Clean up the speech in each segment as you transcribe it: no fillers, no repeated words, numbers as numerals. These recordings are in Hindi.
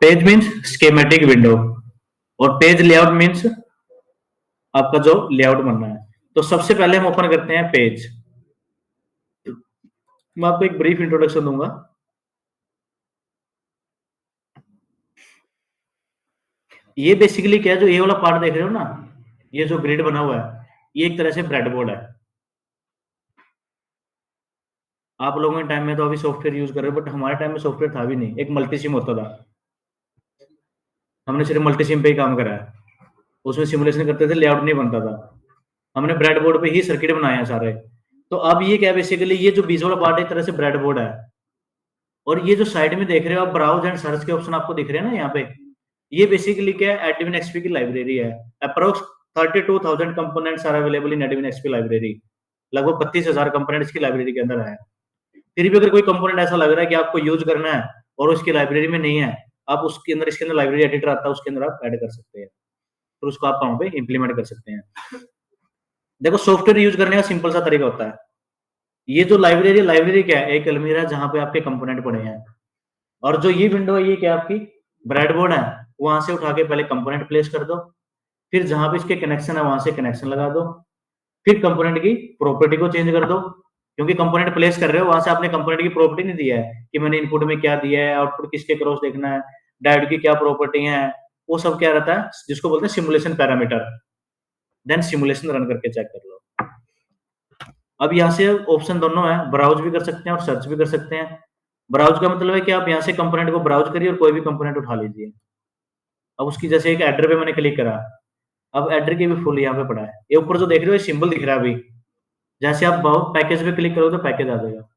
पेज मीन्स स्कीमेटिक विंडो और पेज लेआउट मीन्स आपका जो लेआउट बनना है। तो सबसे पहले हम ओपन करते हैं पेज। मैं आपको एक ब्रीफ इंट्रोडक्शन दूंगा। ये बेसिकली क्या है, जो ये वाला पार्ट देख रहे हो ना, ये जो ग्रिड बना हुआ है, ये एक तरह से ब्रेडबोर्ड है। आप लोगों के टाइम में तो अभी सॉफ्टवेयर यूज कर रहे हो, बट हमारे टाइम में सॉफ्टवेयर था भी नहीं, एक मल्टी सिम होता था। हमने सिर्फ मल्टी सिम पे ही काम करा है, उसमें सिमुलेशन करते थे, लेआउट नहीं बनता था। हमने ब्रेड बोर्ड पे ही सर्किट बनाए हैं सारे। तो अब ये क्या, बेसिकली ये जो बीच वाला पार्ट है, एक तरह से ब्रेड बोर्ड है। और ये जो साइड में देख रहे हो आप, ब्राउज एंड सर्च के ऑप्शन आपको दिख रहे हैं ना यहाँ पे, ये बेसिकली क्या है, एडमिन एक्सपी की लाइब्रेरी है। Approx 32,000 components are available in admin XP library. लगभग 32,000 कंपोनेंट्स की लाइब्रेरी के अंदर है। फिर भी अगर कोई कंपोनेंट ऐसा लग रहा है कि आपको यूज करना है और उसकी लाइब्रेरी में नहीं है, आप उसके अंदर, इसके अंदर लाइब्रेरी एडिटर आता है, उसके अंदर आप ऐड कर सकते हैं, फिर उसको आप वहां पे इंप्लीमेंट कर सकते हैं। देखो, सॉफ्टवेयर यूज करने का सिंपल सा तरीका होता है। ये जो लाइब्रेरी क्या है, एक अलमीरा जहां पे आपके कंपोनेंट पड़े हैं। और जो ये विंडो है, ये क्या आपकी ब्रेडबोर्ड है। वहां से उठा के पहले कंपोनेंट प्लेस कर दो, फिर जहां पे इसके कनेक्शन है वहां से कनेक्शन लगा दो, फिर कंपोनेंट की प्रॉपर्टी को चेंज कर दो। क्योंकि कंपोनेंट प्लेस कर रहे हो, वहां से आपने कंपोनेंट की प्रॉपर्टी नहीं दिया है कि मैंने इनपुट में क्या दिया है, आउटपुट किसके क्रॉस देखना है, डायोड की क्या प्रॉपर्टी है, वो सब क्या रहता है, जिसको बोलते हैं simulation parameter. Then simulation run करके चेक कर लो। अब यहाँ से ऑप्शन दोनों है, ब्राउज भी कर सकते हैं और सर्च भी कर सकते हैं। ब्राउज का मतलब है कि आप यहाँ से कंपोनेंट को ब्राउज करिए और कोई भी कंपोनेंट उठा लीजिए। अब उसकी जैसे एक एड्रेस पे मैंने क्लिक करा, अब एड्रेस की भी फुल यहाँ पे पड़ा है। ये ऊपर जो देख रहे हो सिंबल दिख रहा है अभी, जैसे आप पैकेज पे क्लिक करोगे तो पैकेज आ जाएगा।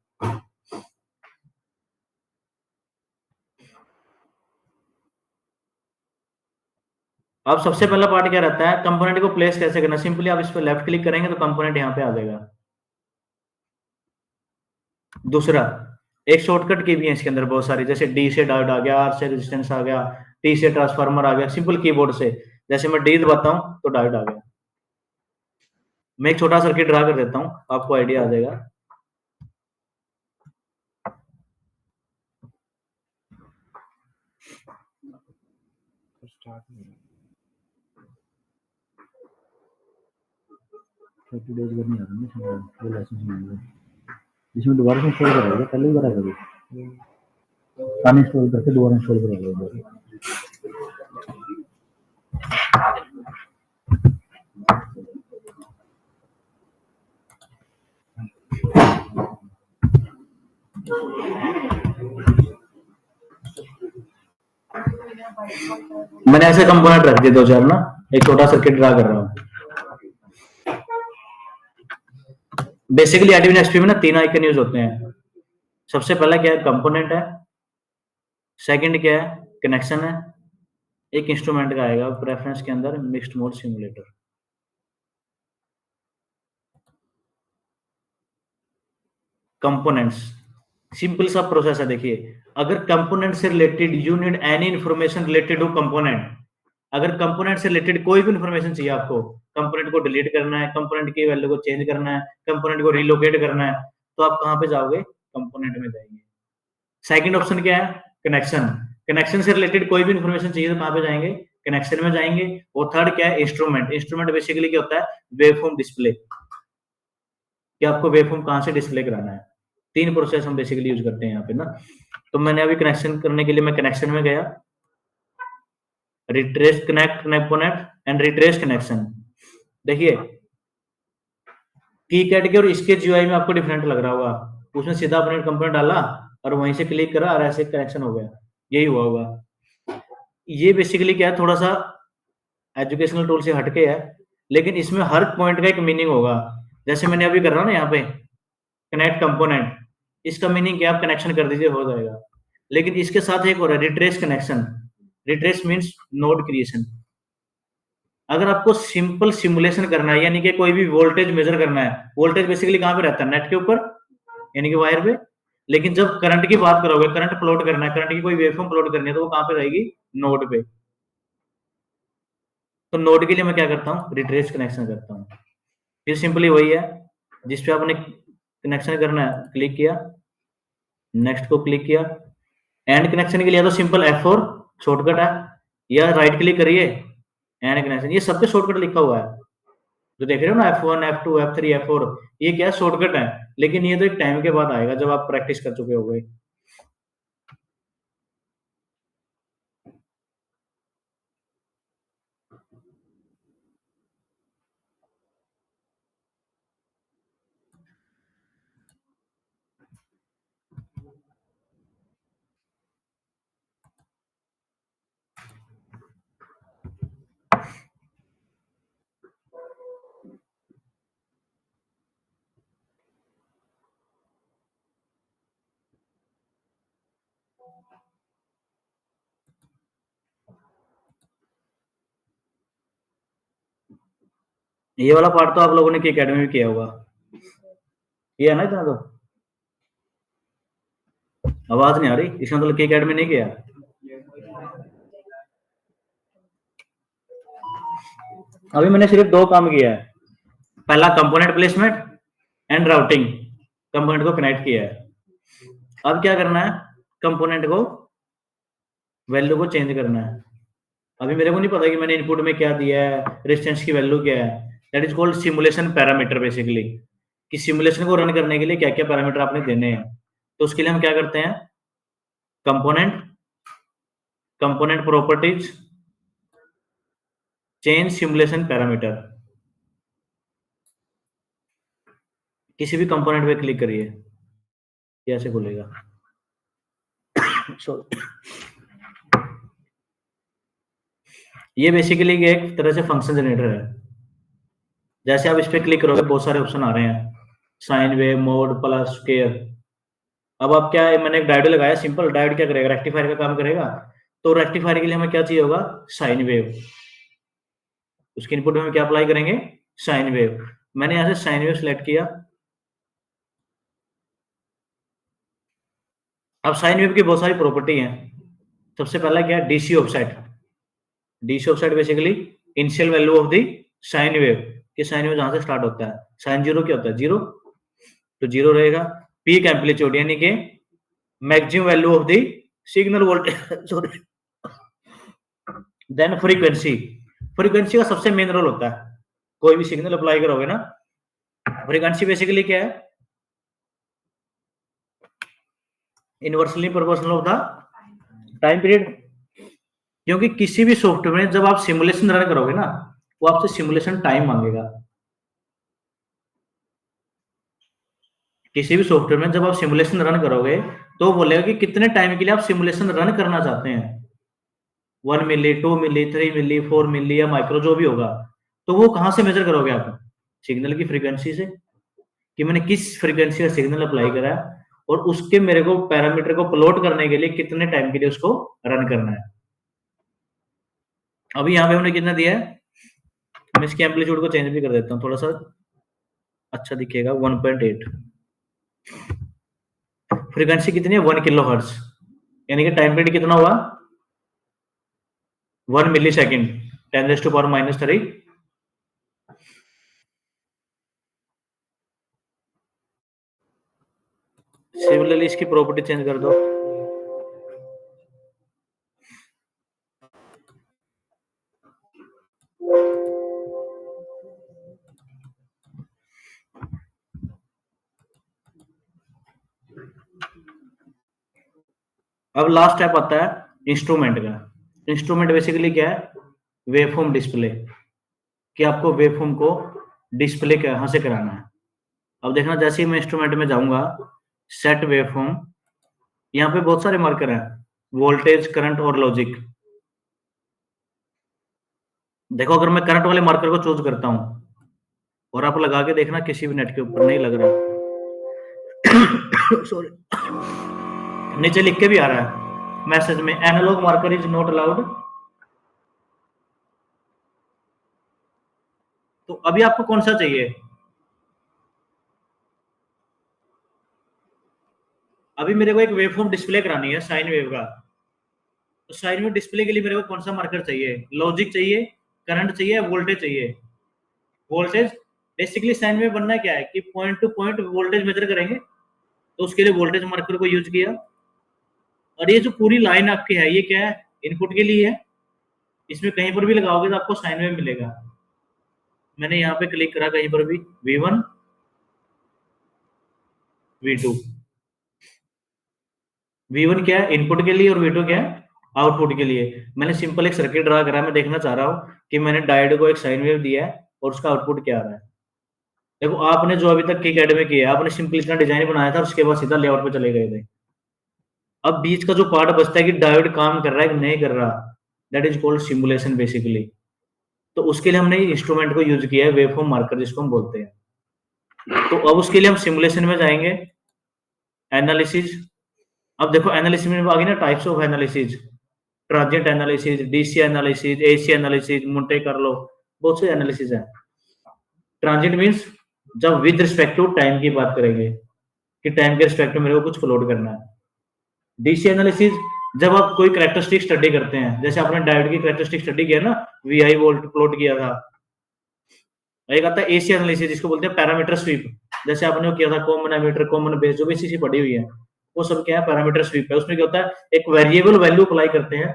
अब सबसे पहला पार्ट क्या रहता है, कंपोनेंट को प्लेस कैसे करना। सिंपली आप इस पर लेफ्ट क्लिक करेंगे तो कंपोनेंट यहाँ पे आ जाएगा। दूसरा, एक शॉर्टकट की भी है इसके अंदर बहुत सारी, जैसे डी से डायोड आ गया, आर से रेजिस्टेंस आ गया, टी से ट्रांसफार्मर आ गया, सिंपल कीबोर्ड से। जैसे मैं डी दबाता हूँ तो डायोड आ गया। मैं एक छोटा सर्किट ड्रा कर देता हूँ, आपको आइडिया आ जाएगा। इसमें दोबारा से इंस्टॉल करोगे, पहले ही करा करोगे, अनइंस्टॉल करके दोबारा इंस्टॉल करोगे। मैंने ऐसे कंपोनेंट रख दिए दो चार ना, एक छोटा सर्किट ड्रा कर रहा हूँ। बेसिकली एडमिन एक्सपी में ना 3 आइकन यूज होते हैं। सबसे पहला क्या है, कंपोनेंट है। सेकंड क्या है, कनेक्शन है। एक इंस्ट्रूमेंट का आएगा प्रेफरेंस के अंदर, mixed mode simulator. Components simple सा प्रोसेस है। देखिए, अगर कंपोनेंट से related you need any information related to component, अगर कंपोनेंट से रिलेटेड कोई भी इंफॉर्मेशन चाहिए आपको, कंपोनेंट को डिलीट करना है, कंपोनेंट की वैल्यू को चेंज करना है, कंपोनेंट को रिलोकेट करना है, तो आप कहां पे जाओगे, कंपोनेंट में जाएंगे। सेकंड ऑप्शन क्या है, कनेक्शन। कनेक्शन से रिलेटेड कोई भी इंफॉर्मेशन चाहिए तो कहां पे जाएंगे, कनेक्शन में जाएंगे। और थर्ड क्या है, इंस्ट्रूमेंट। इंस्ट्रूमेंट बेसिकली क्या होता है, वेवफॉर्म डिस्प्ले, कि आपको वेवफॉर्म कहां से डिस्प्ले कराना है। 3 प्रोसेस हम बेसिकली यूज करते हैं यहाँ पे ना। तो मैंने अभी कनेक्शन करने के लिए मैं कनेक्शन में गया, retrace connect component and retrace connection. देखिए, की कैट के और इसके जीयूआई में आपको डिफरेंट लग रहा होगा। उसने सीधा अपने कंपोनेंट डाला और वहीं से क्लिक करा और ऐसे कनेक्शन हो गया, यही हुआ होगा। ये बेसिकली क्या है, थोड़ा सा एजुकेशनल टूल से हटके है, लेकिन इसमें हर पॉइंट का एक मीनिंग होगा। जैसे मैंने अभी कर रहा हूँ ना यहाँ पे कनेक्ट कंपोनेंट, इसका मीनिंग क्या, आप कनेक्शन कर दीजिए हो जाएगा। लेकिन इसके साथ एक और है, retrace connection. Retrace means node creation. अगर आपको सिंपल सिमुलेशन करना है, यानी कि कोई भी वोल्टेज मेजर करना है, वोल्टेज बेसिकली कहां पे रहता है, नेट के ऊपर, यानी कि वायर पे। लेकिन जब करंट की बात करोगे, करंट प्लॉट करना है, करंट की कोई वेवफॉर्म प्लॉट करनी है, तो वो कहां पे रहेगी, नोड पे। तो नोड के लिए मैं क्या करता हूँ, रिट्रेस कनेक्शन करता हूँ। फिर सिंपली वही है, जिसपे आपने कनेक्शन करना है, क्लिक किया, नेक्स्ट को क्लिक किया, एंड कनेक्शन के लिए तो सिंपल F4 शॉर्टकट है, या राइट क्लिक करिए एंड कनेक्शन, ये सब पे शॉर्टकट लिखा हुआ है जो देख रहे हो ना, F1 F2 F3 F4, ये क्या शॉर्टकट है, लेकिन ये तो एक टाइम के बाद आएगा जब आप प्रैक्टिस कर चुके होगे। ये वाला पार्ट तो आप लोगों ने की एकेडमी में किया होगा, ये है ना इतना तो। आवाज नहीं आ रही, इसका मतलब की एकेडमी नहीं किया। अभी मैंने सिर्फ 2 काम किया है, पहला component placement and routing, component को कनेक्ट किया है। अब क्या करना है, कंपोनेंट को वैल्यू को चेंज करना है। अभी मेरे को नहीं पता कि मैंने इनपुट में क्या दिया है, रेजिस्टेंस की वैल्यू क्या है, that is called simulation parameter basically, कि सिमुलेशन को रन करने के लिए क्या क्या पैरामीटर आपने देने हैं। तो उसके लिए हम क्या करते हैं, component, component properties, change simulation parameter, किसी भी कंपोनेंट पे क्लिक करिए, ये ऐसे खुलेगा। ये बेसिकली एक तरह से फंक्शन जनरेटर है। जैसे आप इस पे क्लिक करोगे बहुत सारे ऑप्शन आ रहे हैं, sine wave, mode, plus, square. अब आप क्या है, मैंने एक डायोड लगाया, सिंपल डायोड क्या करेगा, रेक्टिफायर का काम करेगा। तो रेक्टिफायर के लिए हमें क्या चाहिए होगा, साइन वेव। उसके इनपुट में हम क्या अप्लाई करेंगे, साइन वेव। मैंने यहाँ से साइन वेव सिलेक्ट किया। अब साइन वेव की बहुत सारी प्रॉपर्टी हैं। सबसे पहला क्या है, DC offset. DC offset basically initial value of the sine wave, कि साइन वेव जहां से स्टार्ट होता है। साइन जीरो क्या होता है, जीरो, तो जीरो रहेगा। पीक एम्पलीट्यूड यानी कि maximum value of the signal voltage, sorry. Then frequency, frequency का सबसे मेन रोल होता है, कोई भी सिग्नल अप्लाई करोगे ना। फ्रीक्वेंसी बेसिकली क्या है, inversely proportional of the time period. क्योंकि किसी भी सॉफ्टवेयर में जब आप सिमुलेशन रन करोगे ना, वो आपसे सिमुलेशन टाइम मांगेगा। किसी भी सॉफ्टवेयर में जब आप सिमुलेशन रन करोगे तो बोलेगा कि कितने टाइम के लिए आप सिमुलेशन रन करना चाहते हैं, 1 मिली, 2 मिली, 3 मिली, 4 मिली या माइक्रो जो भी होगा। तो वो कहां से मेजर करोगे आप, सिग्नल की फ्रीक्वेंसी से, कि मैंने किस फ्रीक्वेंसी का सिग्नल अप्लाई करा है, और उसके मेरे को पैरामीटर को प्लॉट करने के लिए कितने टाइम के लिए उसको रन करना है। अभी यहाँ पे हमने कितना दिया है, मैं इसके एम्पलीट्यूड को चेंज भी कर देता हूँ, थोड़ा सा अच्छा दिखेगा, 1.8। फ्रीक्वेंसी कितनी है, 1 किलो हर्ट्ज, यानी कि टाइम पीरियड कितना हुआ, 1 मिली सेकेंड, 10⁻⁻³ सिमिलरली इसकी प्रॉपर्टी चेंज कर दो। अब लास्ट स्टेप आता है इंस्ट्रूमेंट का। इंस्ट्रूमेंट बेसिकली क्या है, वेवफॉर्म डिस्प्ले, कि आपको वेवफॉर्म को डिस्प्ले कहां से कराना है। अब देखना, जैसे ही मैं इंस्ट्रूमेंट में जाऊंगा, सेट वेवफॉर्म, यहाँ पे बहुत सारे मार्कर हैं, वोल्टेज, करंट और लॉजिक। देखो, अगर मैं करंट वाले मार्कर को चूज करता हूं और आप लगा के देखना, किसी भी नेट के ऊपर नहीं लग रहा। सॉरी, नीचे लिख के भी आ रहा है मैसेज में, analog marker is not allowed. तो अभी आपको कौन सा चाहिए, अभी मेरे को एक वेवफॉर्म डिस्प्ले करानी है साइन वेव का। तो साइन वेव डिस्प्ले के लिए मेरे को कौन सा मार्कर चाहिए, लॉजिक चाहिए, करंट चाहिए, वोल्टेज चाहिए। वोल्टेज, बेसिकली साइन वेव बनना क्या है कि point two point voltage measure करेंगे, तो उसके लिए वोल्टेज मार्कर को यूज किया। और ये जो पूरी लाइन आपकी है ये क्या है, इनपुट के लिए है। इसमें कहीं पर भी लगाओगे तो आपको साइन वेव मिलेगा। मैंने यहाँ पे क्लिक करा कहीं पर भी, V1 V2, V1 क्या है इनपुट के लिए और V2 क्या है आउटपुट के लिए। मैंने सिंपल एक सर्किट ड्रा करा है, मैं देखना चाह रहा हूँ कि मैंने डायोड को एक साइन वेव दिया है और उसका आउटपुट क्या आ रहा है। देखो आपने जो अभी तक की अकेडमी में किया है, आपने सिंपल इतना डिजाइन बनाया था, उसके बाद सीधा लेआउट पे चले गए थे। अब बीच का जो पार्ट बचता है कि डायोड काम कर रहा है कि नहीं कर रहा, that is called simulation basically. तो उसके लिए हमने इंस्ट्रूमेंट को यूज किया है, वेवफॉर्म मार्कर जिसको हम बोलते हैं। तो अब उसके लिए हम सिमुलेशन में जाएंगे, एनालिसिस। अब देखो एनालिसिस में आ गई ना types of analysis, transient analysis, DC analysis, AC analysis, Monte Carlo, बहुत से एनालिसिस है। ट्रांजिएंट मींस जब विद रिस्पेक्ट टू टाइम की बात करेंगे कि टाइम के रिस्पेक्ट में मेरे को कुछ प्लॉट करना है। डीसी एनालिसिस जब आप कोई कैरेक्टरिस्टिक स्टडी करते हैं, जैसे आपने डायोड की कैरेक्टरिस्टिक स्टडी किया ना, वीआई वोल्ट प्लॉट किया था। एक आता है एसी एनालिसिस जिसको बोलते हैं पैरामीटर स्वीप, जैसे आपने वो किया था कॉमन एमीटर, कॉमन बेस, जो भी सीसी पड़ी हुई है वो सब क्या है पैरामीटर स्वीप है। उसमें क्या होता है एक वेरिएबल वैल्यू अप्लाई करते हैं,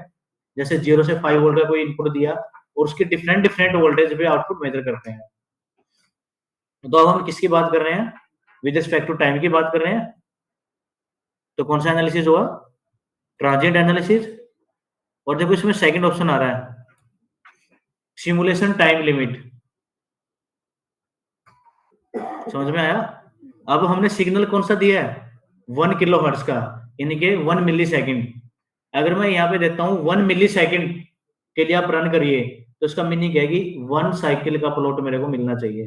जैसे 0 से 5 वोल्ट का कोई इनपुट दिया और उसके डिफरेंट डिफरेंट वोल्टेज पे आउटपुट मेजर करते हैं। तो अब हम किसकी बात कर रहे हैं, विद रिस्पेक्ट टू टाइम की बात कर रहे हैं। तो कौन सा एनालिसिस हुआ, ट्रांजिएंट एनालिसिस। और देखो इसमें सेकंड ऑप्शन आ रहा है सिमुलेशन टाइम लिमिट। समझ में आया। अब हमने सिग्नल कौन सा दिया है, 1 किलो हर्ट्ज का, यानी कि 1 मिली सेकेंड। अगर मैं यहाँ पे देता हूँ 1 मिली सेकेंड के लिए आप रन करिए, तो इसका मीनिंग है कि 1 साइकिल का प्लॉट मेरे को मिलना चाहिए।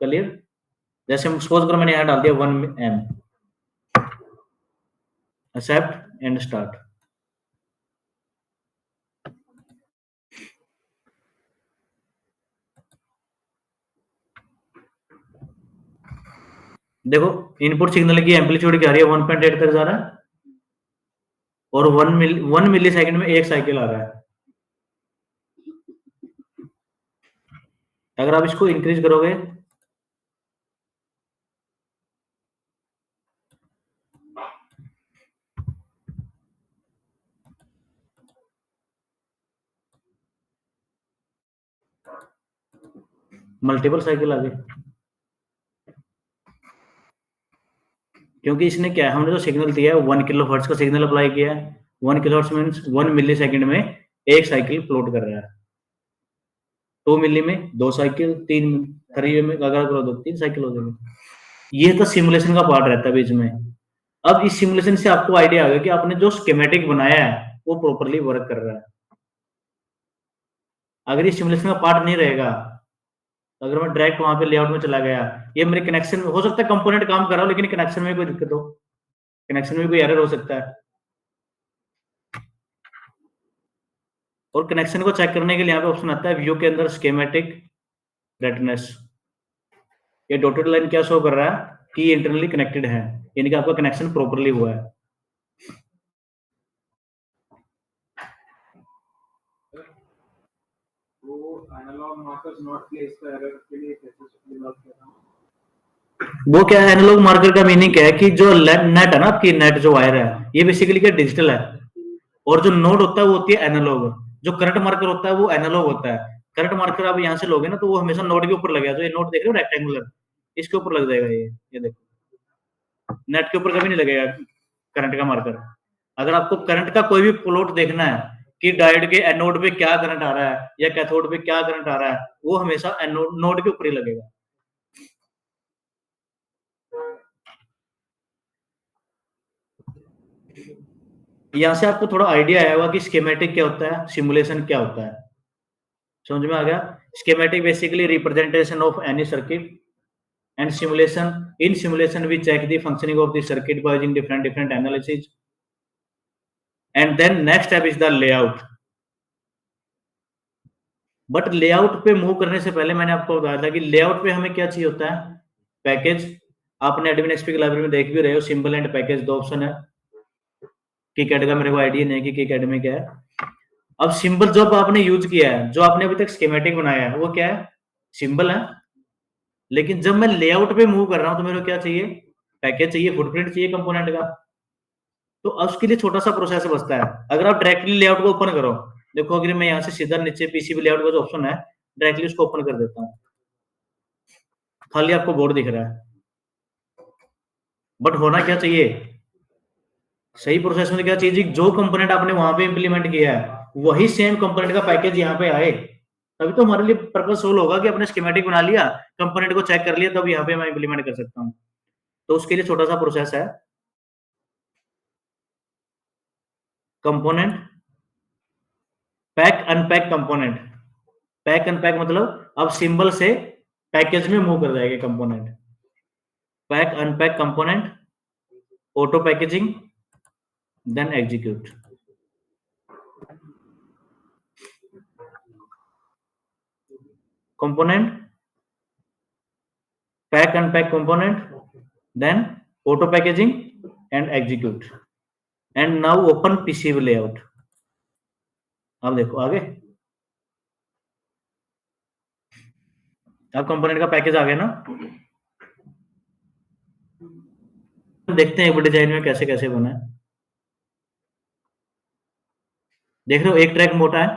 क्लियर। जैसे हम सपोज करो मैंने यहाँ डाल दिया 1 M, एक्सेप्ट एंड स्टार्ट। देखो इनपुट सिग्नल की एम्पलीट्यूड क्या आ रही है, 1.8 तक जा रहा है और 1 मिली सेकेंड में एक साइकिल आ रहा है। अगर आप इसको इंक्रीज करोगे, मल्टीपल साइकिल आ गए। क्योंकि इसने क्या है, हमने जो सिग्नल दिया है 1 किलो हर्ट्ज का सिग्नल अप्लाई किया है। 1 किलो हर्ट्ज मीन्स 1 मिली सेकेंड में एक साइकिल प्लॉट कर रहा है। 2 मिली में 2 साइकिल, 3 3 में अगर करो तो 3 साइकिल हो जाएंगे। ये तो सिमुलेशन का पार्ट रहता है बीच में। अब इस सिमुलेशन से आपको आइडिया आ गया कि आपने जो स्कीमेटिक बनाया है वो प्रॉपरली वर्क कर रहा है। अगर ये सिमुलेशन का पार्ट नहीं रहेगा, अगर मैं डायरेक्ट वहां पे लेआउट में चला गया, ये मेरे कनेक्शन हो सकता है कंपोनेंट काम कर रहा हो लेकिन कनेक्शन में कोई दिक्कत हो, कनेक्शन में कोई एरर हो सकता है। और कनेक्शन को चेक करने के लिए यहाँ पे ऑप्शन आता है व्यू के अंदर स्कीमेटिक रेडनेस। ये डॉटेड लाइन क्या शो कर रहा है कि इंटरनली कनेक्टेड है, यानी कि आपका कनेक्शन प्रॉपरली हुआ है। वो क्या है एनालॉग मार्कर का मीनिंग क्या है कि जो नेट है ना आपकी, नेट जो वायर है ये बेसिकली क्या डिजिटल है, और जो नोड होता है वो होती है एनालॉग। जो करंट मार्कर होता है वो एनालॉग होता है। करंट मार्कर आप यहाँ से लोगे ना तो वो हमेशा नोड के ऊपर लगेगा। जो ये नोड देख रहे हो रेक्टेंगुलर, इसके ऊपर लग जाएगा ये देखो, नेट के ऊपर कभी नहीं लगेगा करंट का मार्कर। अगर आपको करंट का कोई भी प्लॉट देखना है कि डायोड के एनोड पे क्या करंट आ रहा है या कैथोड पे क्या करंट आ रहा है, वो हमेशा एनोड नोड के ऊपर ही लगेगा। यहाँ से आपको थोड़ा आइडिया आया होगा कि स्कीमेटिक क्या होता है, सिमुलेशन क्या होता है। समझ में आ गया। Schematic basically representation of any circuit, and simulation we check the functioning of the circuit by using different analysis, and then next step is the layout। But layout पे मूव करने से पहले मैंने आपको बताया था कि लेआउट पे हमें क्या चाहिए होता है, पैकेज। आपने एडमिन एक्सपी की लाइब्रेरी में देख भी रहे हो, सिंबल एंड पैकेज दो ऑप्शन है। किकैड का मेरे को आइडिया नहीं है कि किकैड में क्या है। अब सिंबल जो आपने यूज किया है, जो आपने अभी तक स्कीमेटिक बनाया है वो क्या है, सिंबल है। लेकिन जब मैं लेआउट पे मूव कर रहा हूं तो मेरे को क्या चाहिए, पैकेज चाहिए, फुटप्रिंट चाहिए कंपोनेंट का। तो उसके लिए छोटा सा प्रोसेस बचता है। अगर आप डायरेक्टली लेआउट को ओपन करो, देखो अगर मैं यहाँ से सीधा नीचे पीसीबी लेआउट का जो ऑप्शन है, डायरेक्टली उसको ओपन कर देता हूँ, खाली आपको बोर्ड दिख रहा है। बट होना क्या चाहिए, सही प्रोसेस में क्या चाहिए, जो कंपोनेंट आपने वहां पे इंप्लीमेंट किया है वही सेम कंपोनेंट का पैकेज यहाँ पे आए, तभी तो हमारे लिए पर्पस सोल्व होगा कि अपने स्कीमेटिक बना लिया, कंपोनेंट को चेक कर लिया, तब यहाँ पे मैं इंप्लीमेंट कर सकता हूँ। तो उसके लिए छोटा सा प्रोसेस है, component pack unpack component. Pack unpack मतलब अब सिंबल से पैकेज में मूव कर जाएगा component. Pack unpack component, auto packaging, then execute. component pack unpack component, then auto packaging and execute, and now open PCB layout। अब देखो आगे, अब कंपोनेंट का पैकेज आ गया ना। देखते हैं एक डिजाइन में कैसे कैसे बना है। देख रहे हो एक ट्रैक मोटा है,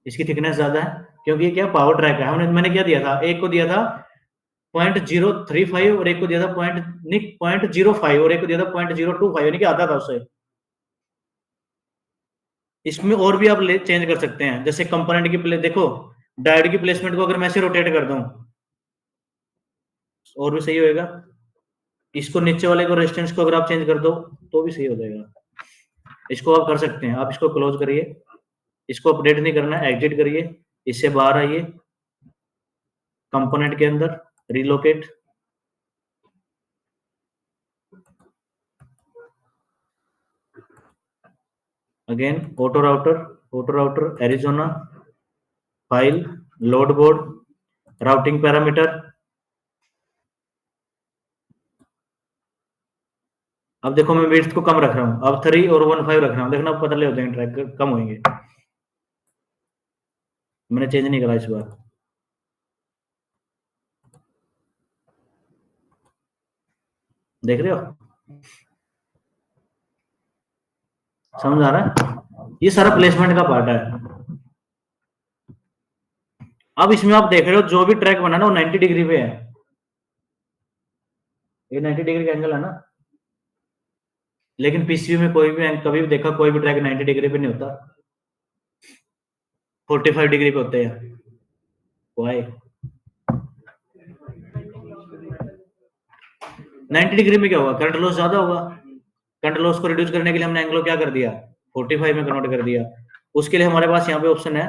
इसकी थिकनेस ज्यादा है, क्योंकि ये क्या पावर ट्रैक है। मैंने क्या दिया था, एक को दिया था 0.035 और एक को दिया था 0.05 और एक को दिया था 0.025, यानी कि आता था उससे। इसमें और भी आप चेंज कर सकते हैं, जैसे कंपोनेंट की देखो डायोड की प्लेसमेंट को अगर मैं ऐसे रोटेट कर दूं और भी सही होएगा। इसको नीचे वाले को रेजिस्टेंस को अगर आप चेंज कर दो तो भी सही हो जाएगा। इसको आप कर सकते हैं। आप इसको क्लोज करिए, इसको अपडेट नहीं करना है, एग्जिट करिए, इससे बाहर आइए, कंपोनेंट के अंदर relocate, again auto router Arizona, file, load board, routing parameter. अब देखो मैं विड्थ को कम रख रहा हूं, अब 3 और 1.5 रख रहा हूं, देखना पतले हो जाएंगे, ट्रैक कम होंगे। मैंने चेंज नहीं करा इस बार। देख रहे हो, समझ आ रहा है? ये सारा प्लेसमेंट का पार्ट है। अब इसमें आप देख रहे हो जो भी ट्रैक बना ना वो 90 डिग्री पे है, ये 90 डिग्री का एंगल है ना। लेकिन पीसीबी में कोई भी कभी भी देखा कोई भी ट्रैक 90 डिग्री पे नहीं होता, 45 डिग्री पे होते हैं। वाई 90 डिग्री में क्या होगा, करंट लॉस ज्यादा होगा। करंट लॉस को रिड्यूस करने के लिए हमने एंगल क्या कर दिया, 45 में कन्वर्ट कर दिया। उसके लिए हमारे पास यहाँ पे ऑप्शन है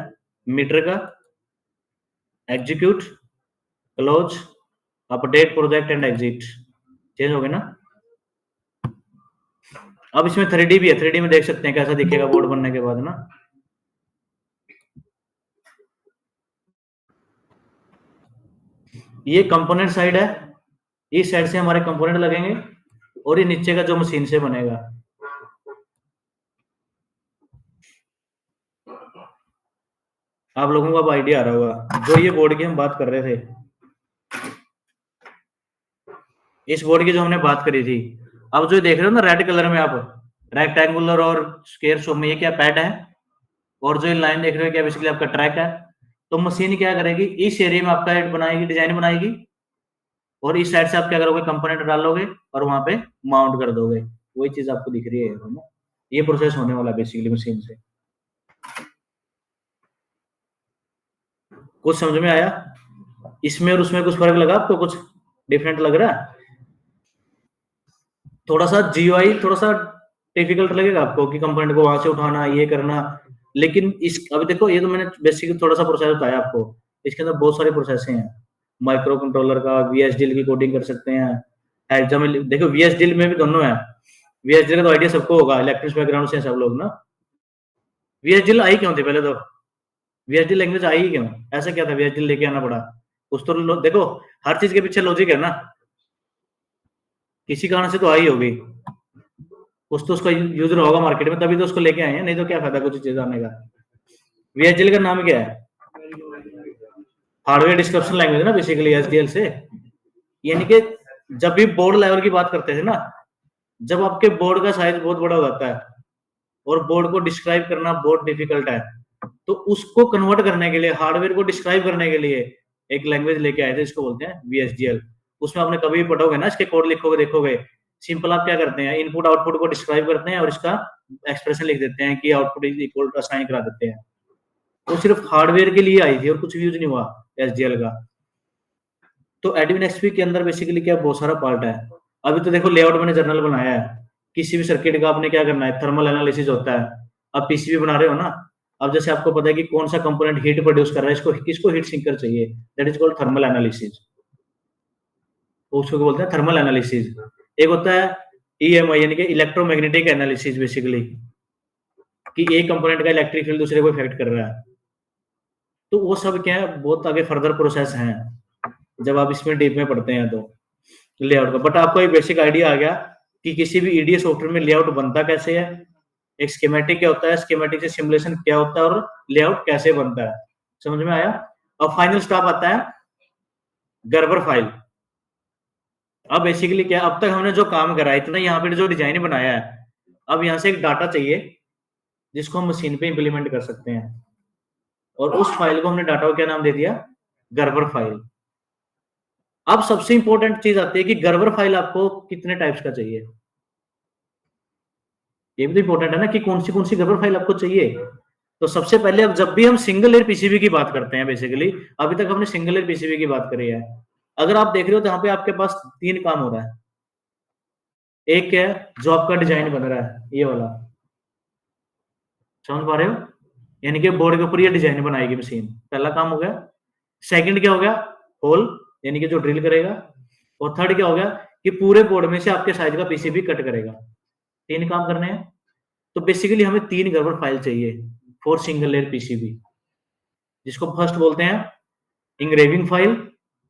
मीटर का, execute, close, update project and exit. Change हो गया ना। अब इसमें 3D भी है, 3D में देख सकते हैं कैसा दिखेगा बोर्ड बनने के बाद ना। ये कंपोनेंट साइड है, इस साइड से हमारे कंपोनेंट लगेंगे और ये नीचे का जो मशीन से बनेगा। आप लोगों को अब आइडिया आ रहा होगा। जो ये बोर्ड की हम बात कर रहे थे, इस बोर्ड की जो हमने बात करी थी, अब जो देख रहे हो ना रेड कलर में आप, रेक्टेंगुलर और स्क्वायर शो में, ये क्या पैड है, और जो लाइन देख रहे हो क्या बेसिकली आपका ट्रैक है। तो मशीन क्या करेगी, इस एरिया में आपका बनाएगी, डिजाइन बनाएगी, और इस साइड से आप क्या करोगे, कंपोनेंट डालोगे और वहां पे माउंट कर दोगे। वही चीज आपको दिख रही है ना, ये प्रोसेस होने वाला बेसिकली मशीन से। कुछ समझ में आया? इसमें और उसमें कुछ फर्क लगा आपको, कुछ डिफरेंट लग रहा है? थोड़ा सा जीयूआई थोड़ा सा डिफिकल्ट लगेगा आपको कि कंपोनेंट को वहां से उठाना, ये करना, लेकिन इस अभी देखो ये तो मैंने बेसिकली थोड़ा सा प्रोसेस बताया आपको, इसके अंदर बहुत सारे प्रोसेस हैं। माइक्रो कंट्रोलर का वीएसडीएल की कोडिंग कर सकते हैं, एक्जाम देखो वीएसडीएल में भी दोनों है। वीएसडीएल का तो आइडिया सबको होगा, इलेक्ट्रिक्स बैकग्राउंड से सब लोग ना। वीएसडीएल आई क्यों थी पहले तो, वीएसडीएल लैंग्वेज आई क्यों, ऐसा क्या था वीएसडीएल लेके आना पड़ा? उस तो देखो हर चीज के पीछे लॉजिक है ना, किसी कारण से तो आई होगी, कुछ तो उसका यूजर होगा मार्केट में, तभी तो उसको लेके आए हैं, नहीं तो क्या फायदा कुछ चीज आने का। वीएचडीएल का नाम क्या है, हार्डवेयर डिस्क्रिप्शन लैंग्वेज ना बेसिकली एचडीएल से। यानी कि जब भी बोर्ड लेवल की बात करते थे ना, जब आपके बोर्ड का साइज बहुत बड़ा हो जाता है और बोर्ड को डिस्क्राइब करना बहुत डिफिकल्ट है, तो उसको कन्वर्ट करने के लिए, हार्डवेयर को डिस्क्राइब करने के लिए एक लैंग्वेज लेके आए थे, इसको बोलते हैं VHDL। उसमें आपने कभी भी पढ़ोगे ना, इसके कोड लिखोगे देखोगे, सिंपल आप क्या करते हैं, इनपुट आउटपुट को डिस्क्राइब करते हैं और इसका एक्सप्रेशन लिख देते हैं कि output is equal to, assign करा देते हैं। तो सिर्फ हार्डवेयर के लिए आई थी और कुछ यूज नहीं हुआ SDL का। तो एडमिन एक्सपी के अंदर बेसिकली क्या बहुत सारा पार्ट है। अभी तो देखो लेआउट मैंने जर्नल बनाया है, किसी भी सर्किट का आपने क्या करना है, थर्मल एनालिसिस होता है। अब PCB बना रहे हो ना, अब जैसे आपको पता है कि कौन सा कंपोनेंट हीट प्रोड्यूस कर रहा है, इसको किसको हीट सिंकर चाहिए, that is called thermal analysis. उसको बोलते हैं थर्मल एनालिसिस। एक होता है EMI यानी कि इलेक्ट्रोमैग्नेटिक एनालिसिस, बेसिकली कि एक कंपोनेंट का इलेक्ट्रिक फील्ड दूसरे को इफेक्ट कर रहा है। तो वो सब क्या है, बहुत आगे फर्दर प्रोसेस है जब आप इसमें डीप में पढ़ते हैं तो लेआउट का। बट आपको एक बेसिक आइडिया आ गया कि किसी भी EDA सॉफ्टवेयर में लेआउट बनता कैसे है, एक स्कीमेटिक क्या होता है, स्कीमेटिक से सिमुलेशन क्या होता है और लेआउट कैसे बनता है। समझ में आया? अब फाइनल स्टॉप आता है गर्बर फाइल। अब बेसिकली क्या, अब तक हमने जो काम करा है, इतना यहाँ पे जो डिजाइन बनाया है, अब यहाँ से एक डाटा चाहिए जिसको हम मशीन पे इंप्लीमेंट कर सकते हैं, और उस फाइल को हमने डाटा को क्या नाम दे दिया, गर्बर फाइल। अब सबसे इंपॉर्टेंट चीज आती है कि गर्बर फाइल आपको कितने टाइप्स का चाहिए। ये भी तो इंपॉर्टेंट है ना कि कौन सी गर्बर फाइल आपको चाहिए। तो सबसे पहले, अब जब भी हम सिंगल लेयर PCB की बात करते हैं, बेसिकली अभी तक हमने सिंगल लेयर PCB की बात करी है। अगर आप देख रहे हो तो यहाँ पे आपके पास 3 काम हो रहा है। एक क्या है, जो आपका डिजाइन बन रहा है, ये वाला, समझ पा रहे हो, यानी कि बोर्ड के ऊपर ये डिजाइन बनाएगी मशीन, पहला काम हो गया। सेकंड क्या हो गया, होल, यानी कि जो ड्रिल करेगा। और थर्ड क्या हो गया कि पूरे बोर्ड में से आपके साइज का PCB कट करेगा। 3 काम करने हैं। तो बेसिकली हमें 3 गर्बर फाइल चाहिए फॉर सिंगल लेयर PCB, जिसको फर्स्ट बोलते हैं इंग्रेविंग फाइल,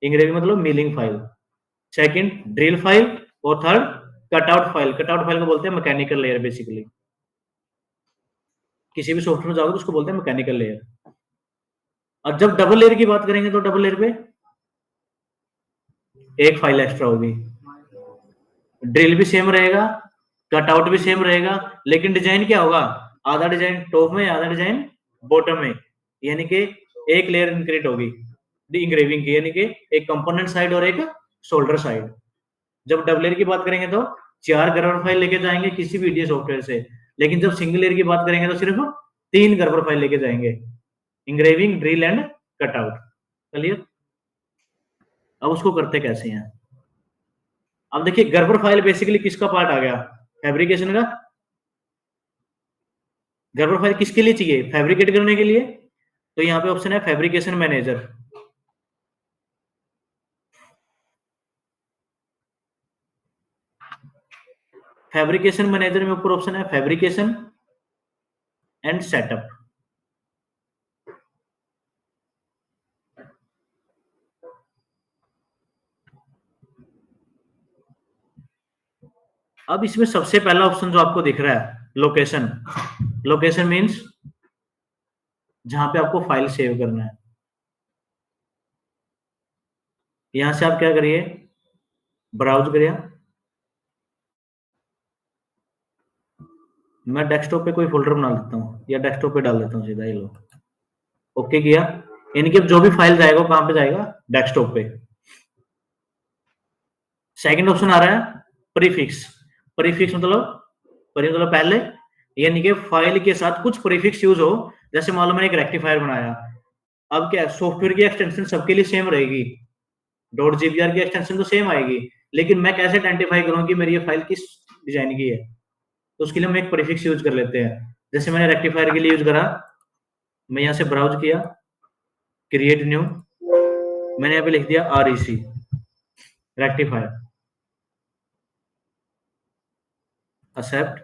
इंग्रेविंग मतलब milling file, second drill file, और third cutout file. Cutout file को बोलते हैं मैकेनिकल लेयर। बेसिकली किसी भी सॉफ्टवेयर में जाओगे तो उसको बोलते हैं मैकेनिकल लेयर। और जब डबल लेयर की बात करेंगे तो डबल लेयर पे एक फाइल एक्स्ट्रा होगी, ड्रिल भी सेम रहेगा, कटआउट भी सेम रहेगा, लेकिन डिजाइन क्या होगा, आधा डिजाइन टॉप में, आधा डिजाइन बॉटम में, यानी कि एक लेयर इंक्रीट होगी इंग्रेविंग की, यानी कि एक कंपोनेंट साइड और एक शोल्डर साइड। जब डबल लेयर की बात करेंगे तो 4 गर्बर फाइल लेके जाएंगे किसी भी EDA सॉफ्टवेयर से, लेकिन जब सिंगल लेयर की बात करेंगे तो सिर्फ 3 गर्बर फाइल लेके जाएंगे, engraving, drill and cutout. Clear? अब उसको करते कैसे हैं। अब देखिए गर्बर फाइल बेसिकली किसका पार्ट आ गया, फैब्रिकेशन का। गर्बर फाइल किसके लिए चाहिए, फैब्रिकेट करने के लिए। तो यहाँ पे ऑप्शन है फैब्रिकेशन मैनेजर। फैब्रिकेशन मैनेजर में ऊपर ऑप्शन है फैब्रिकेशन एंड सेटअप। अब इसमें सबसे पहला ऑप्शन जो आपको दिख रहा है, लोकेशन। लोकेशन मीन्स जहां पे आपको फाइल सेव करना है। यहां से आप क्या करिए, ब्राउज करिए। मैं डेस्कटॉप पे कोई फोल्डर बना लेता हूँ या डेस्कटॉप पे डाल देता हूँ सीधा, ये लो। ओके किया, इनके जो भी फाइल जाएगा वो कहां पे जाएगा, डेस्कटॉप पे। सेकंड ऑप्शन आ रहा है प्रीफिक्स। प्रीफिक्स मतलब पहले, यानी कि फाइल के साथ कुछ प्रीफिक्स यूज हो। जैसे मान लो मैंने एक रेक्टिफायर बनाया, अब क्या सॉफ्टवेयर की एक्सटेंशन सबके लिए सेम रहेगी, .gbr की एक्सटेंशन तो सेम आएगी, लेकिन मैं कैसे आइडेंटिफाई करूं कि मेरी ये फाइल किस डिजाइन की है। तो उसके लिए हम एक प्रीफिक्स यूज कर लेते हैं। जैसे मैंने रेक्टिफायर के लिए यूज करा, मैं यहाँ से ब्राउज किया, क्रिएट न्यू, मैंने यहाँ पे लिख दिया REC रेक्टिफायर, एक्सेप्ट।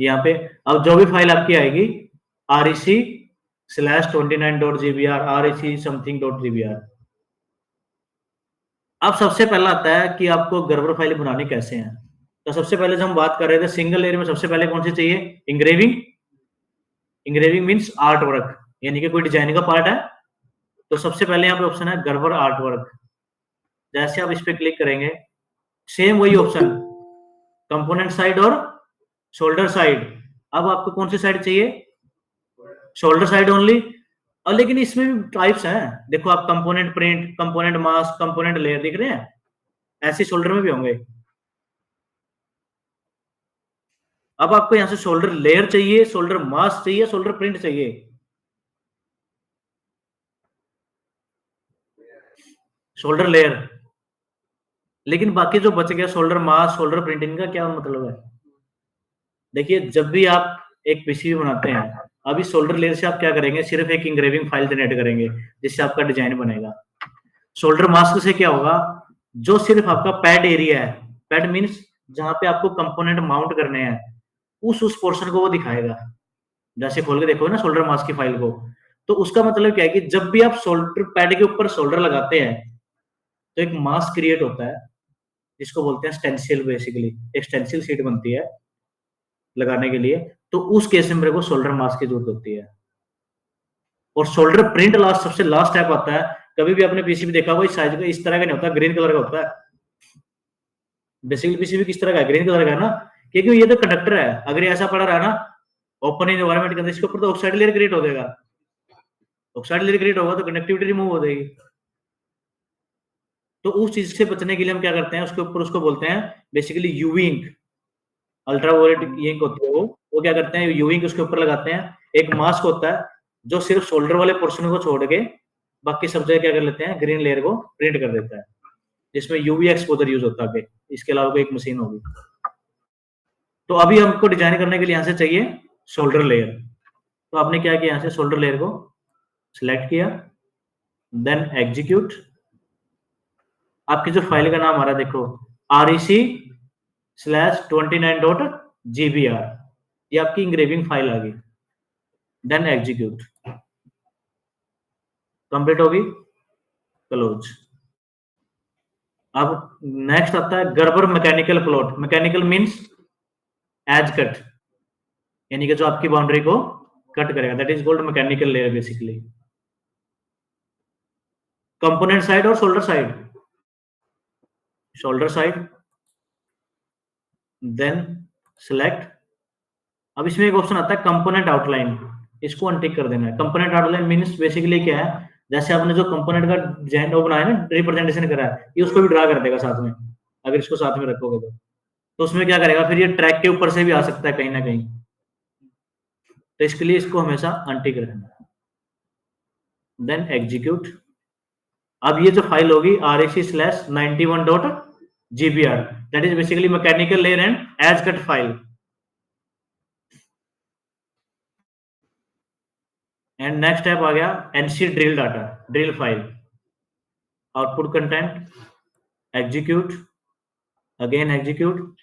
यहाँ पे अब जो भी फाइल आपकी आएगी REC/29.gbr, REC something.gbr। अब सबसे पहला आता है कि आपको गर्बर फाइल बनानी कैसे है। तो सबसे पहले जब हम बात कर रहे थे सिंगल लेयर में, सबसे पहले कौन सी चाहिए, engraving. Engraving means art work, यानी कि कोई डिजाइन का पार्ट है। तो सबसे पहले यहाँ पे ऑप्शन है गर्बर आर्ट वर्क। जैसे आप इस पे क्लिक करेंगे, सेम वही ऑप्शन, कंपोनेंट साइड और शोल्डर साइड। अब आपको कौन सी साइड चाहिए? Shoulder side only. और लेकिन इसमें भी टाइप्स हैं, देखो आप component print, component mask, component layer दिख रहे हैं, ऐसे शोल्डर में भी होंगे। अब आपको यहां से शोल्डर लेयर चाहिए, शोल्डर मास्क चाहिए, शोल्डर प्रिंट चाहिए? Shoulder layer. लेकिन बाकी जो बच गया शोल्डर मास्क, शोल्डर प्रिंटिंग का क्या मतलब है? देखिए जब भी आप एक पीसीबी बनाते हैं, अभी शोल्डर लेयर से आप क्या करेंगे, सिर्फ एक इंग्रेविंग फाइल जनरेट करेंगे जिससे आपका डिजाइन बनेगा। शोल्डर मास्क से क्या होगा, जो सिर्फ आपका पैड एरिया है, पैड मीन्स जहां पे आपको कंपोनेंट माउंट करने हैं, उस पोर्शन को वो दिखाएगा। जैसे खोल के देखो ना शोल्डर मास्क की फाइल को, तो उसका मतलब क्या है कि जब भी आप शोल्डर पैड के ऊपर शोल्डर लगाते हैं तो एक मास्क क्रिएट होता है जिसको बोलते हैं स्टेंसिल। बेसिकली एक स्टेंसिल शीट बनती है लगाने के लिए, तो उस केस में मेरे को शोल्डर मास्क की जरूरत होती है। और शोल्डर प्रिंट लास्ट, सबसे लास्ट स्टेप आता है। कभी भी आपने पीसीबी देखा होगा, इस साइज का, इस तरह का नहीं होता, ग्रीन कलर का होता है। बेसिकली पीसीबी किस तरह का है? ग्रीन कलर का है ना, क्योंकि ये तो कंडक्टर है। अगर ये ऐसा पड़ा रहा ना ओपन एनवायरनमेंट के अंदर, इसके ऊपर तो ऑक्साइड लेयर क्रिएट हो जाएगा। ऑक्साइड लेयर क्रिएट होगा तो कंडक्टिविटी रिमूव हो जाएगी। तो उस चीज से बचने के लिए हम क्या करते हैं, उसके ऊपर उसको बोलते हैं basically UV ink, ultraviolet ink होती है वो क्या करते हैं, यूवी इंक उसके ऊपर लगाते हैं। एक मास्क होता है जो सिर्फ शोल्डर वाले पोर्शन को छोड़ के बाकी सब जगह क्या कर लेते हैं, ग्रीन लेयर को प्रिंट कर देता है, जिसमें यूवी एक्सपोजर यूज होता है। इसके अलावा कोई एक मशीन होगी। तो अभी हमको डिजाइन करने के लिए यहाँ से चाहिए शोल्डर लेयर। तो आपने क्या किया, यहाँ से शोल्डर लेयर को सिलेक्ट किया, देन एग्जीक्यूट। आपकी जो फाइल का नाम आ रहा है देखो, rec/29.gbr, ये आपकी इंग्रेविंग फाइल आ गई। देन एग्जीक्यूट, कंप्लीट होगी, क्लोज। अब नेक्स्ट आता है Gerber mechanical plot. Mechanical means edge cut, यानी कि जो आपकी बाउंड्री को कट करेगा, that is called mechanical layer basically. Component side और solder side, solder side, then select. अब इसमें एक ऑप्शन आता है कंपोनेंट आउटलाइन, इसको अनटिक कर देना है। कंपोनेंट आउटलाइन मींस बेसिकली क्या है, जैसे आपने जो कंपोनेंट का डिजाइन वो बनाया ना, रिप्रेजेंटेशन करा है, ये उसको भी ड्रा कर देगा साथ में, अगर इसको साथ में रखोगे तो उसमें क्या करेगा, फिर ये ट्रैक के ऊपर से भी आ सकता है कहीं ना कहीं, तो इसके लिए इसको हमेशा अनटिक रखना। Then execute. अब ये जो फाइल होगी rec/91.gbr, that is basically mechanical layer and edge cut file. And next step आ गया NC drill data, drill file, output content, execute, again execute.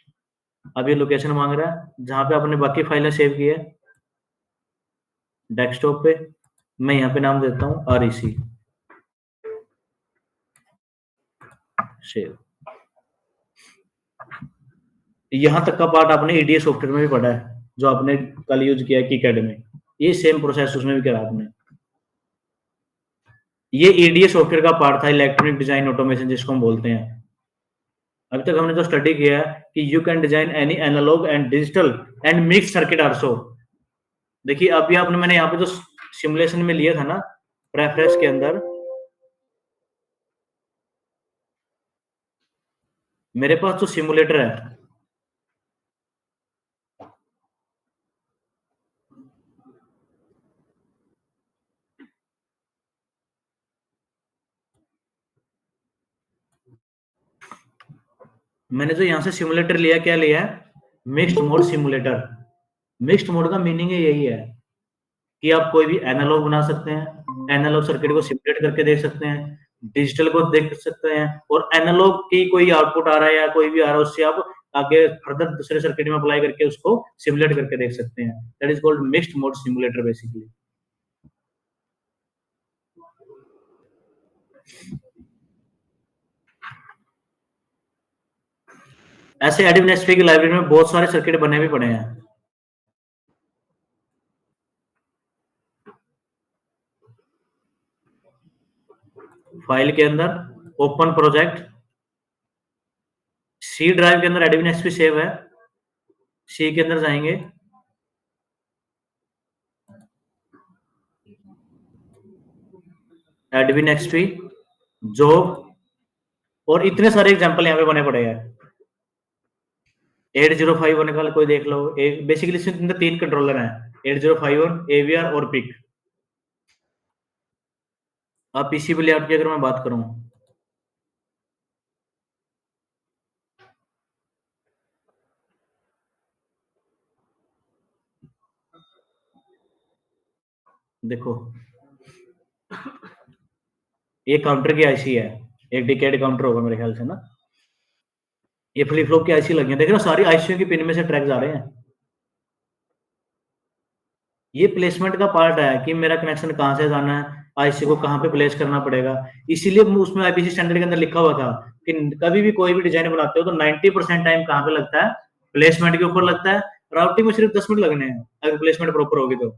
अब ये लोकेशन मांग रहा है जहां पे आपने बाकी फाइलें सेव की है, डेस्कटॉप पे। मैं यहाँ पे नाम देता हूँ REC सेव। यहां तक का पार्ट आपने EDA सॉफ्टवेयर में भी पढ़ा है, जो आपने कल यूज किया है KiCad में, ये सेम प्रोसेस उसमें भी करा आपने। ये EDA सॉफ्टवेयर का पार्ट था, इलेक्ट्रॉनिक डिजाइन ऑटोमेशन जिसको हम बोलते हैं। अभी तक हमने जो स्टडी किया है कि you can design any analog and digital and mix circuit also. देखिए अभी आपने, मैंने यहाँ पे जो सिमुलेशन में लिया था ना प्रेफरेंस के अंदर, मेरे पास जो सिमुलेटर है, मैंने जो यहाँ से सिमुलेटर लिया, क्या लिया है, mixed mode simulator. Mixed mode का मीनिंग यही है कि आप कोई भी एनालॉग बना सकते हैं, एनालॉग सर्किट को सिमुलेट करके देख सकते हैं, डिजिटल को देख सकते हैं, और एनालॉग की कोई आउटपुट आ रहा है या कोई भी आ रहा है, उससे आप आगे फर्दर दूसरे सर्किट में अप्लाई करके उसको सिमुलेट करके देख सकते हैं। That is called mixed mode simulator basically. ऐसे एडमिनिस्ट्रेटिव की लाइब्रेरी में बहुत सारे सर्किट बने भी पड़े हैं। फाइल के अंदर ओपन प्रोजेक्ट, सी ड्राइव के अंदर एडमिन सेव है, सी के अंदर जाएंगे, एडविन एक्सपी, जॉब, और इतने सारे एग्जांपल यहाँ पे बने पड़े हैं। 8051 का कोई देख लो, बेसिकली इसमें अंदर 3 कंट्रोलर हैं, 8051, एवीआर और पिक। अब पीसीबी लेआउट की अगर मैं बात करूं, देखो ये काउंटर की आईसी है, एक डिकेड काउंटर होगा मेरे ख्याल से ना। ये फ्लिप फ्लॉप की आईसी लगी है, देख रहे हो सारी आईसीयू की पिन में से ट्रैक जा रहे हैं। ये प्लेसमेंट का पार्ट है कि मेरा कनेक्शन कहाँ से जाना है, आईसी को कहाँ पे प्लेस करना पड़ेगा। इसीलिए उसमें आईपीसी स्टैंडर्ड के अंदर लिखा हुआ था कि कभी भी कोई भी डिजाइन बनाते हो तो 90% टाइम कहाँ पे लगता है, प्लेसमेंट के ऊपर लगता है। राउटिंग में सिर्फ 10 मिनट लगने हैं अगर प्लेसमेंट प्रॉपर होगी तो।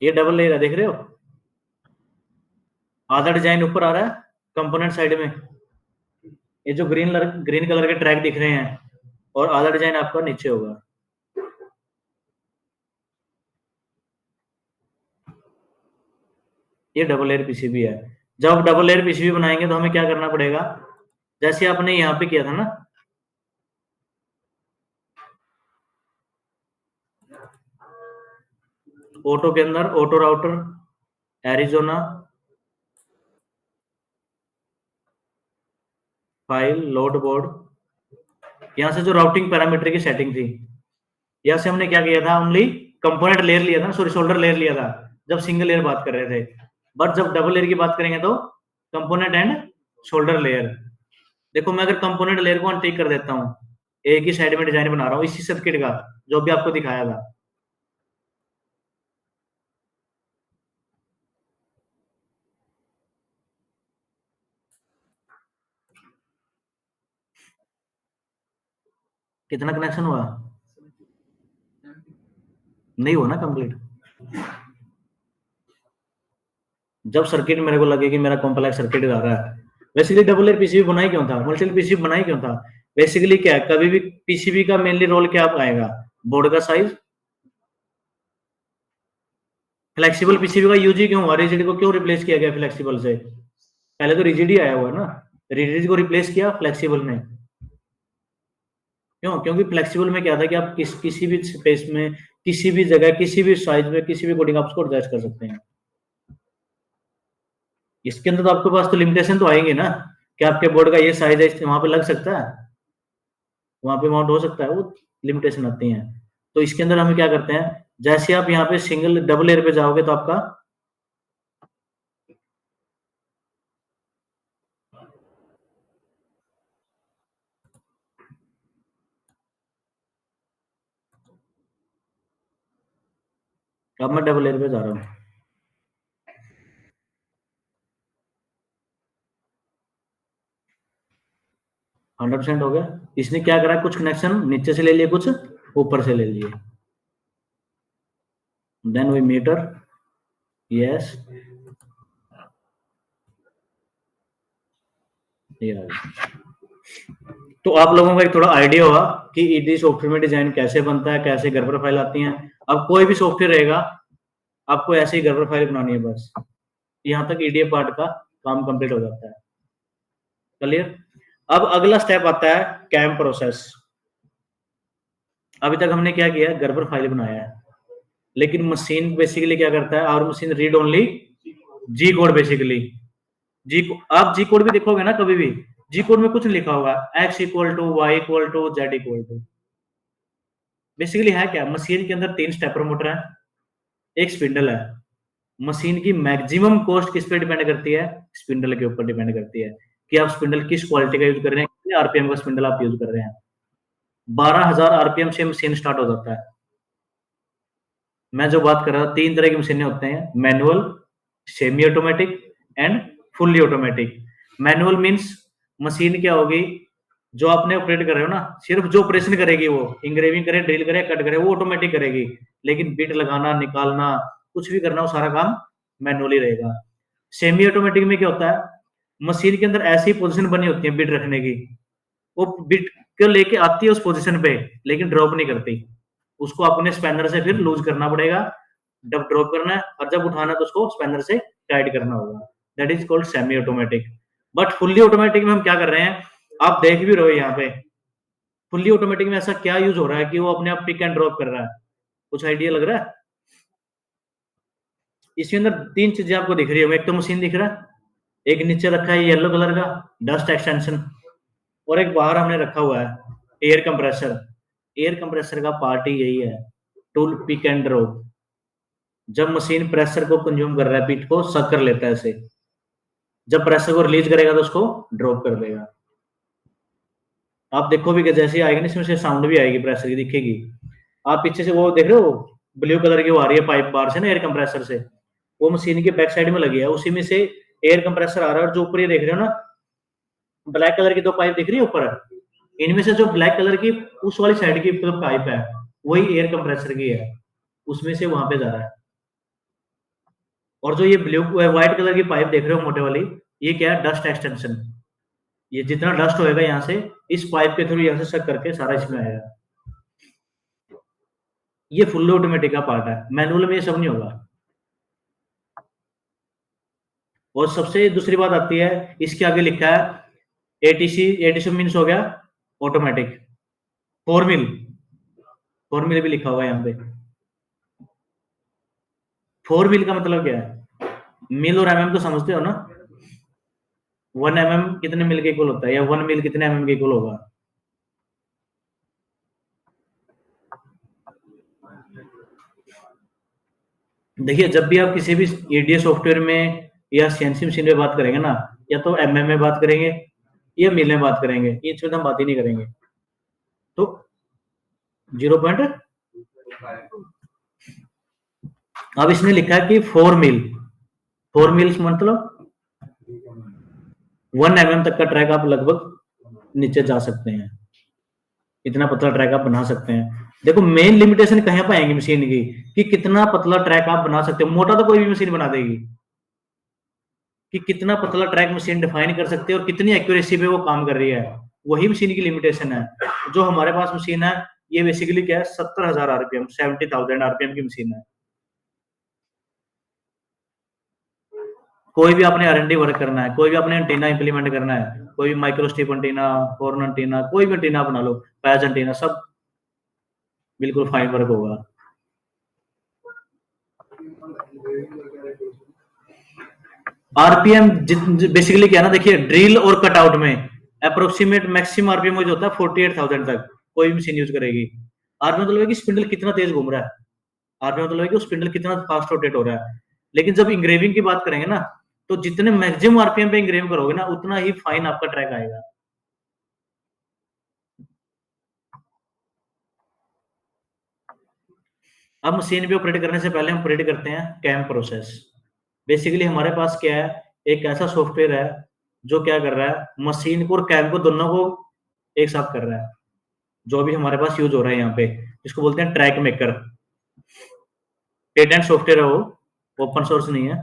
ये डबल लेयर है, देख रहे हो, आधा डिजाइन ऊपर आ रहा है कंपोनेंट साइड में, ये जो ग्रीन कलर के ट्रैक दिख रहे हैं, और आधा डिजाइन आपका नीचे होगा। ये डबल लेयर पीसीबी है। जब आप डबल लेयर पीसीबी बनाएंगे तो हमें क्या करना पड़ेगा, जैसे आपने यहाँ पे किया था ना, ऑटो के अंदर auto router, Arizona, file, load board, यहाँ से जो राउटिंग पैरामीटर की सेटिंग थी, यहाँ से हमने क्या किया था, ओनली कंपोनेंट लेयर लिया था, सॉरी शोल्डर लेयर लिया था जब सिंगल लेयर बात कर रहे थे। बट जब डबल लेयर की बात करेंगे तो कंपोनेंट एंड शोल्डर लेयर। देखो मैं अगर कंपोनेंट लेयर को अनटिक कर देता हूँ, एक ही साइड में डिजाइन बना रहा हूँ इसी सर्किट का जो भी आपको दिखाया था, कितना कनेक्शन हुआ, नहीं हुआ ना कंप्लीट। जब सर्किट मेरे को लगे कि मेरा कॉम्प्लेक्स सर्किट आ रहा है, बेसिकली डबल लेयर पीसीबी बनाई क्यों था, मल्टीपल पीसीबी बनाई क्यों था, बेसिकली क्या है, कभी भी पीसीबी का मेनली रोल क्या आएगा, बोर्ड का साइज। फ्लेक्सिबल पीसीबी का यूज ही क्यों हुआ, रिजिड को क्यों रिप्लेस किया गया फ्लेक्सिबल से, पहले तो रिजिड ही आया हुआ है ना, रिजिड को रिप्लेस किया फ्लेक्सिबल ने, क्यों, क्योंकि फ्लेक्सिबल में क्या था कि आप किसी भी स्पेस में, किसी भी जगह, किसी भी साइज में, किसी भी कोडिंग आप उसको एडजस्ट कर सकते हैं। इसके अंदर तो आपके पास तो लिमिटेशन तो आएंगे ना, कि आपके बोर्ड का ये साइज है, वहां पे लग सकता है, वहां पे माउंट हो सकता है, वो लिमिटेशन आती हैं। तो इसके अंदर हम क्या करते हैं, जैसे आप यहाँ पे सिंगल डबल लेयर पे जाओगे तो आपका, अब मैं डबल लेयर पे जा रहा हूँ, 100% हो गया। इसने क्या करा, कुछ कनेक्शन नीचे से ले लिए, कुछ ऊपर से ले लिए, देन वी मीटर, यस, ये तो आप लोगों को एक थोड़ा आइडिया होगा कि ईडी सॉफ्टवेयर में डिजाइन कैसे बनता है, कैसे घर पर फाइल आती हैं। अब कोई भी सॉफ्टवेयर रहेगा, आपको ऐसे ही घर पर फाइल बनानी है बस, यहाँ तक ईडीए पार्ट का काम कंप्लीट हो जाता है। क्लियर। अब अगला स्टेप आता है कैम प्रोसेस। अभी तक हमने क्या किया, घर पर फाइल बनाया है, लेकिन मशीन बेसिकली क्या करता है, और मशीन रीड ओनली जी कोड बेसिकली। आप जी कोड भी देखोगे ना कभी भी, जी कोड में कुछ नहीं लिखा होगा, x equal to y equal to z equal to. Basically है क्या, मशीन के अंदर 3 स्टेपर मोटर है, एक स्पिंडल है। मशीन की मैक्सिमम कॉस्ट किस पे डिपेंड करती है, स्पिंडल के ऊपर डिपेंड करती है, कि आप स्पिंडल किस क्वालिटी का यूज कर रहे हैं, कितने आरपीएम का स्पिंडल आप यूज कर रहे हैं। 12,000 आरपीएम से मशीन स्टार्ट हो जाता है। मैं जो बात कर रहा था, 3 तरह की मशीनें होते हैं, manual, semi automatic and fully automatic. Manual means machine क्या होगी, जो आपने ऑपरेट कर रहे हो ना, सिर्फ जो ऑपरेशन करेगी वो, इंग्रेविंग करे, ड्रिल करे, कट करे, वो ऑटोमेटिक करेगी, लेकिन बिट लगाना, निकालना, कुछ भी करना, वो सारा काम मैनुअली रहेगा। सेमी ऑटोमेटिक में क्या होता है, मशीन के अंदर ऐसी पोजीशन बनी होती है बिट रखने की, वो बिट को लेके आती है उस पोजीशन पे, लेकिन ड्रॉप नहीं करती। उसको अपने स्पैनर से फिर लूज करना पड़ेगा, जब ड्रॉप करना है, और जब उठाना है तो उसको स्पैनर से टाइट करना होगा। That is called semi automatic. But fully automatic में हम क्या कर रहे हैं, आप देख भी रहे हो यहाँ पे, फुल्ली ऑटोमेटिक में ऐसा क्या यूज हो रहा है कि वो अपने आप पिक एंड ड्रॉप कर रहा है, कुछ आइडिया लग रहा है? इसके अंदर तीन चीजें आपको दिख रही है, एक तो मशीन दिख रहा है, एक नीचे रखा है येलो कलर का डस्ट एक्सटेंशन, और एक बाहर हमने रखा हुआ है एयर कंप्रेसर। एयर कंप्रेसर का पार्ट ही यही है, टूल पिक एंड ड्रॉप। जब मशीन प्रेशर को कंज्यूम कर रहा है, पीठ को सक कर लेता है इसे, जब प्रेशर को रिलीज करेगा तो उसको ड्रॉप कर देगा। आप देखोगे कि जैसे आएगी ना, इसमें से साउंड भी आएगी, प्रेशर की दिखेगी। आप पीछे से वो देख रहे हो ब्लू कलर की वो आ रही है पाइप बाहर से ना एयर कंप्रेसर से, वो मशीन के बैक साइड में लगी है, उसी में से एयर कंप्रेसर आ रहा है। और जो ऊपर ये देख रहे हो ना ब्लैक कलर की दो पाइप दिख रही है ऊपर, इनमें से जो ब्लैक कलर की उस वाली साइड की जो पाइप है वही एयर कंप्रेसर की है, उसमें से वहां पे जा रहा है। और जो ये ब्लू व्हाइट कलर की पाइप देख रहे हो मोटे वाली, ये क्या है, डस्ट एक्सटेंशन। ये जितना डस्ट होएगा यहाँ से इस पाइप के थ्रू यहाँ से सक करके सारा इसमें आएगा। ये फुल ऑटोमेटिक का पार्ट है, मैनुअल में ये सब नहीं होगा। और सबसे दूसरी बात आती है, इसके आगे लिखा है एटीसी। एटीसी मीन्स हो गया ऑटोमेटिक। फोर मिल, फोर मिल भी लिखा होगा यहाँ पे। फोर मिल का मतलब क्या है, मिल और एमएम तो समझते हो ना, 1 mm कितने मिल के इक्वल होता है, या 1 मिल कितने mm के इक्वल होगा। देखिए जब भी आप किसी भी एडीए सॉफ्टवेयर में या सीएनसी मशीन में बात करेंगे ना, या तो एमएम में बात करेंगे या मिल में बात करेंगे, ये चीज हम बात ही नहीं करेंगे। तो 0. अब इसने लिखा है कि 4 मिल, 4 मिल्स मतलब 1 mm तक का ट्रैक आप लगभग नीचे जा सकते हैं, इतना पतला ट्रैक आप बना सकते हैं। देखो मेन लिमिटेशन कहाँ पाएंगे मशीन की, कि कितना पतला ट्रैक आप बना सकते हो। मोटा तो कोई भी मशीन बना देगी, कि कितना पतला ट्रैक मशीन डिफाइन कर सकती है और कितनी एक्यूरेसी पे वो काम कर रही है, वही मशीन की लिमिटेशन है। जो हमारे पास मशीन है ये बेसिकली क्या है, 70,000 आरपीएम, 70,000 आरपीएम की मशीन है। कोई भी आपने आर एन डी वर्क करना है, कोई भी आपने एंटीना इंप्लीमेंट करना है, कोई भी माइक्रोस्ट्रिप एंटीना, हॉर्न एंटीना, कोई भी एंटीना बना लो, पैच एंटीना, सब बिल्कुल फाइन वर्क होगा। आरपीएम बेसिकली क्या ना, देखिए ड्रिल और कटआउट में अप्रोक्सीमेट मैक्सिमम आरपीएम जो होता है 48,000 तक कोई भी मशीन यूज करेगी। आरपीएम मतलब है कि स्पिंडल कितना तेज घूम रहा है, आरपीएम मतलब है कि स्पिंडल कितना फास्ट रोटेट हो रहा है। लेकिन जब इंग्रेविंग की बात करेंगे ना, तो जितने मैक्सिमम आरपीएम पे इंग्रेव करोगे ना, उतना ही फाइन आपका ट्रैक आएगा। अब मशीन पे ऑपरेट करने से पहले हम ऑपरेट करते हैं कैम प्रोसेस। बेसिकली हमारे पास क्या है, एक ऐसा सॉफ्टवेयर है जो क्या कर रहा है, मशीन को और कैम को दोनों को एक साथ कर रहा है। जो भी हमारे पास यूज हो रहा है यहाँ पे, इसको बोलते हैं ट्रैक मेकर। पेटेंट सॉफ्टवेयर है वो, ओपन सोर्स नहीं है।